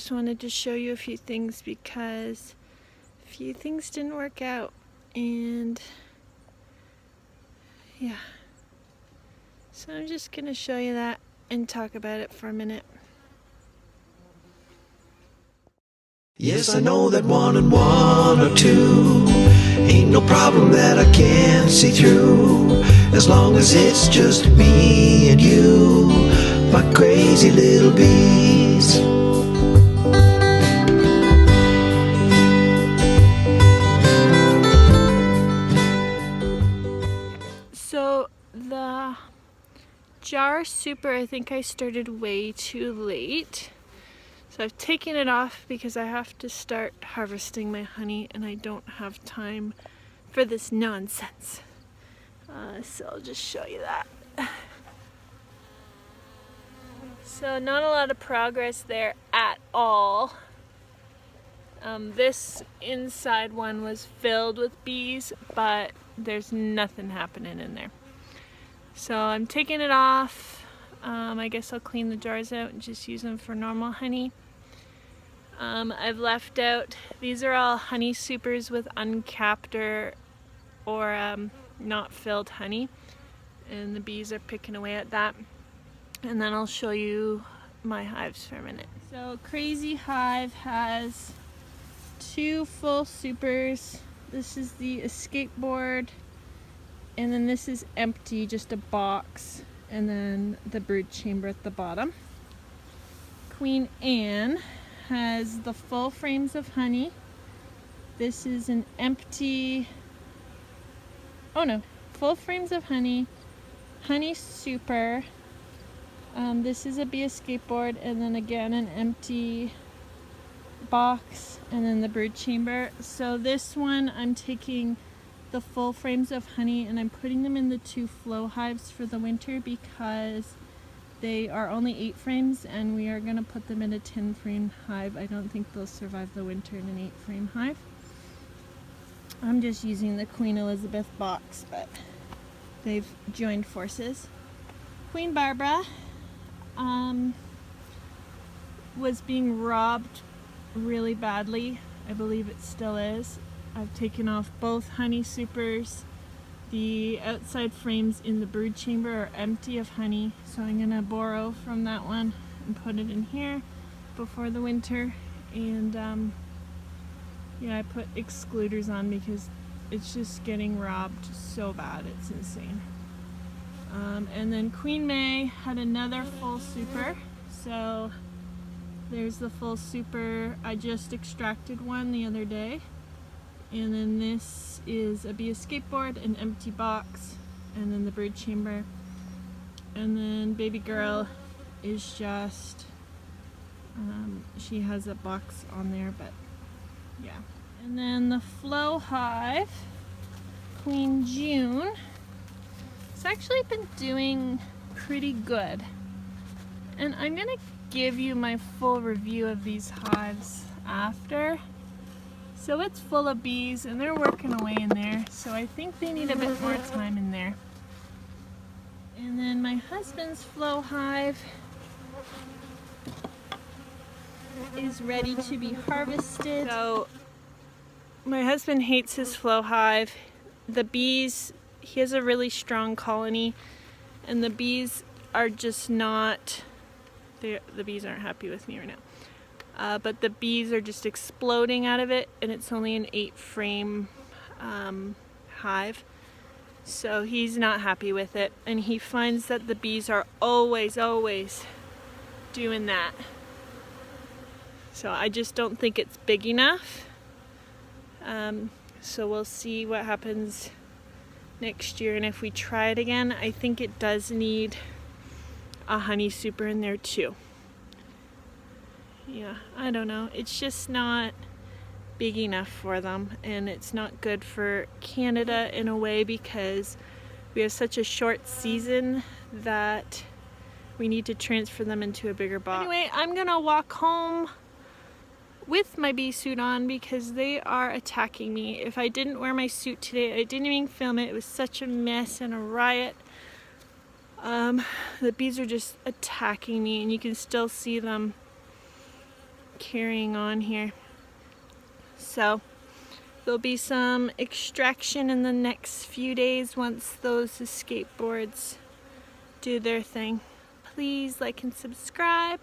just wanted to show you a few things because a few things didn't work out, and yeah. So I'm just gonna show you that and talk about it for a minute. Yes, I know that 1 and 1 are 2. Ain't no problem that I can't see through. As long as it's just me and you, my crazy little bees. So the jar super, I think I started way too late. So I've taken it off because I have to start harvesting my honey and I don't have time for this nonsense. So I'll just show you that. So not a lot of progress there at all. This inside one was filled with bees, but there's nothing happening in there. So I'm taking it off. I guess I'll clean the jars out and just use them for normal honey. I've left out, these are all honey supers with uncapped or not filled honey, and the bees are picking away at that. And then I'll show you my hives for a minute. So Crazy Hive has 2 full supers. This is the escape board, and then this is empty, just a box, and then the brood chamber at the bottom. Queen Anne has the full frames of honey. This is an empty, full frames of honey, honey super. This is a bee escape board, and then again an empty box, and then the brood chamber. So this one I'm taking the full frames of honey and I'm putting them in the 2 flow hives for the winter because they are only 8 frames and we are going to put them in a 10 frame hive. I don't think they'll survive the winter in an 8 frame hive. I'm just using the Queen Elizabeth box, but they've joined forces. Queen Barbara was being robbed really badly. I believe it still is. I've taken off both honey supers. The outside frames in the brood chamber are empty of honey, so I'm gonna borrow from that one and put it in here before the winter. And yeah, I put excluders on because it's just getting robbed so bad, it's insane. And then Queen May had another full super, so there's the full super. I just extracted one the other day. And then this is a bee escape board, an empty box, and then the brood chamber. And then baby girl is just, she has a box on there, but yeah. And then the flow hive, Queen June, it's actually been doing pretty good. And I'm gonna give you my full review of these hives after. So it's full of bees and they're working away in there, so I think they need a bit more time in there. And then my husband's flow hive is ready to be harvested. So my husband hates his flow hive. The bees, he has a really strong colony, and the bees are just not, the bees aren't happy with me right now. But the bees are just exploding out of it, and it's only an 8 frame hive. So he's not happy with it, and he finds that the bees are always doing that. So I just don't think it's big enough. So we'll see what happens next year, and if we try it again, I think it does need a honey super in there too. Yeah, I don't know. It's just not big enough for them, and it's not good for Canada in a way because we have such a short season that we need to transfer them into a bigger box. Anyway, I'm gonna walk home with my bee suit on because they are attacking me. If I didn't wear my suit today, I didn't even film it. It was such a mess and a riot. The bees are just attacking me, and you can still see them carrying on here. So there'll be some extraction in the next few days once those escape boards do their thing. Please like and subscribe.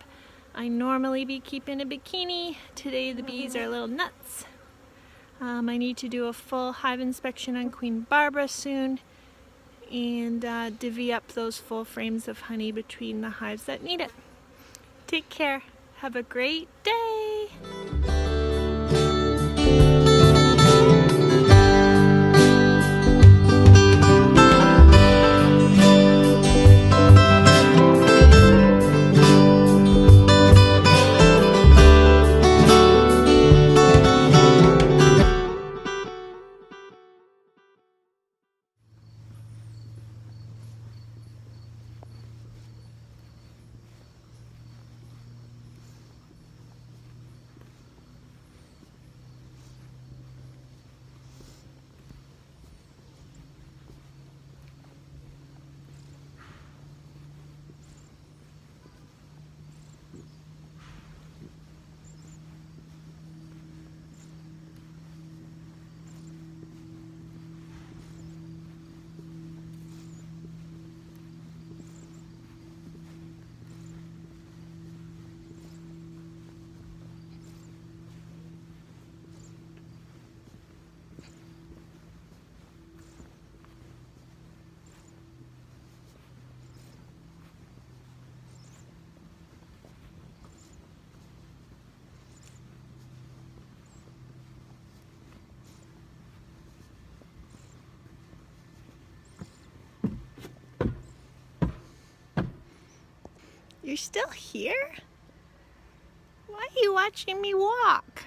I normally beekeep in a bikini. Today the bees are a little nuts. I need to do a full hive inspection on Queen Barbara soon and divvy up those full frames of honey between the hives that need it. Take care. Have a great day. You're still here? Why are you watching me walk?